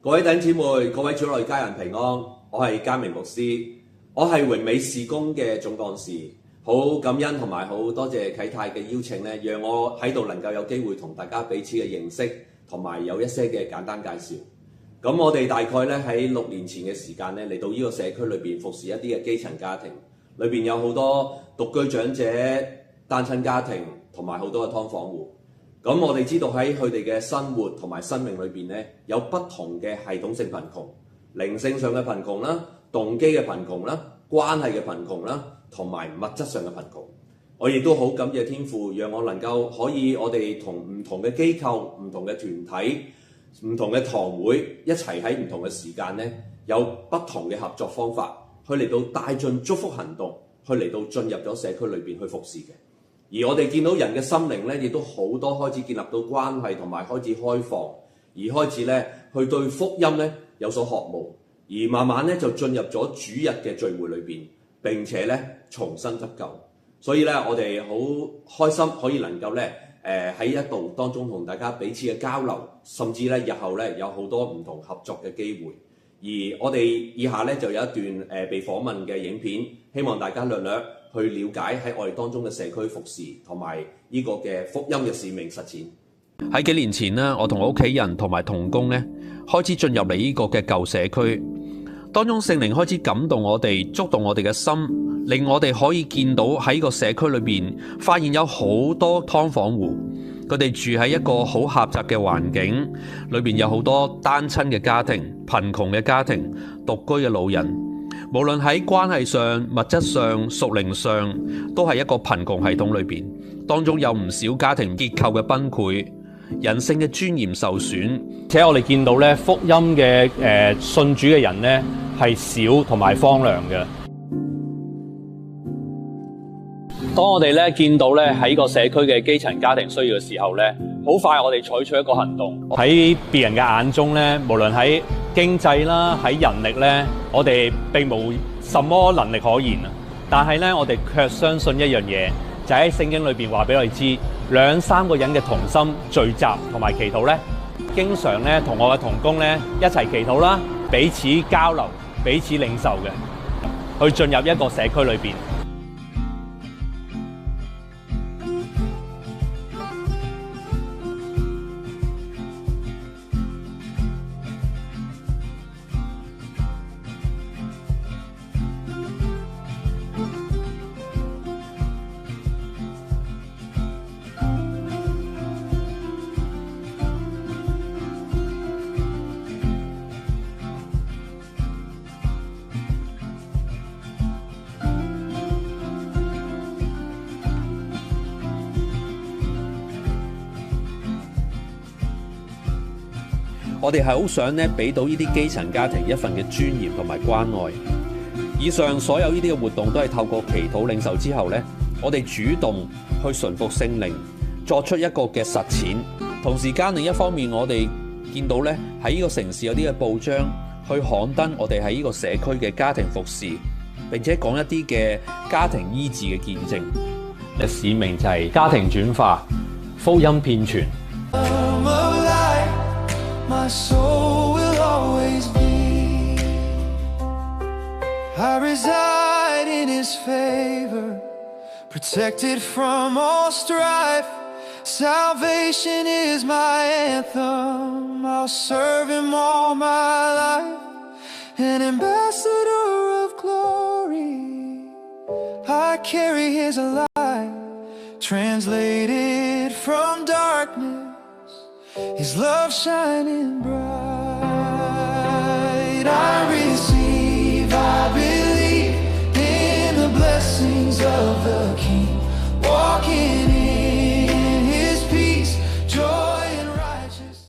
各位弟兄姊妹、各位主內家人平安，我係嘉明牧師，我係榮美事工嘅總幹事，好感恩同埋好多謝啟泰嘅邀請咧，讓我喺度能夠有機會同大家彼此嘅認識，同埋有一些嘅簡單介紹。咁我哋大概咧喺6年前嘅時間咧嚟到呢個社區裏邊服侍一啲嘅基層家庭，裏邊有好多獨居長者、單親家庭同埋好多嘅劏房戶。咁我哋知道喺佢哋嘅生活同埋生命裏邊咧，有不同嘅系統性貧窮、靈性上嘅貧窮啦、動機嘅貧窮啦、關係嘅貧窮啦，同埋物質上嘅貧窮。我亦都好感謝天父，讓我能夠可以我哋同唔同嘅機構、唔同嘅團體、唔同嘅堂會一齊喺唔同嘅時間咧，有不同嘅合作方法，去嚟到帶進祝福行動，去嚟到進入咗社區裏邊去服侍嘅。而我哋見到人嘅心靈咧，亦都好多開始建立到關係，同埋開始開放，而開始咧去對福音咧有所渴慕，而慢慢咧就進入咗主日嘅聚會裏邊，並且咧重新得救。所以咧，我哋好開心可以能夠咧喺一度當中同大家彼此嘅交流，甚至咧日後咧有好多唔同合作嘅機會。而我哋以下咧就有一段被訪問嘅影片，希望大家略略去了解喺我哋當中嘅社區服侍同埋呢個嘅福音嘅使命實踐。喺幾年前呢，我同我屋企人同埋同工咧開始進入嚟呢個嘅舊社區，當中聖靈開始感動我哋，觸動我哋嘅心，令我哋可以見到喺呢個社區裏邊，發現有好多劏房戶，佢哋住喺一個好狹窄嘅環境裏邊，有好多單親嘅家庭、貧窮嘅家庭、獨居嘅老人。無論喺關係上、物質上、屬靈上，都係一個貧窮系統裏邊，當中有唔少家庭結構嘅崩潰，人性嘅尊嚴受損。而且我哋見到咧福音嘅信主嘅人咧係少同埋荒涼嘅。當我哋咧見到咧喺個社區嘅基層家庭需要嘅時候咧，好快我哋採取一個行動。喺別人嘅眼中咧，無論喺經濟啦、喺人力咧，我哋並無什麼能力可言啊！但係咧，我哋卻相信一樣嘢，就喺聖經裏邊話俾我哋知，2、3個人嘅同心聚集同埋祈禱咧，經常咧同我嘅同工咧一齊祈禱啦，彼此交流、彼此領受嘅，去進入一個社區裏邊。我哋係好想咧俾到呢啲基層家庭一份嘅尊嚴同埋關愛。以上所有呢啲嘅活動都係透過祈禱領受之後咧，我哋主動去順服聖靈，作出一個嘅實踐。同時間另一方面，我哋見到咧喺呢個城市有啲嘅報章去刊登我哋喺呢個社區嘅家庭服侍，並且講一啲嘅家庭醫治嘅見證。使命就係家庭轉化、福音遍傳。My soul will always be. I reside in His favor, protected from all strife. Salvation is my anthem. I'll serve Him all my life. An ambassador of glory, I carry His light, translated from darkness, His love shining bright. I receive, I believe in the blessings of the King, walking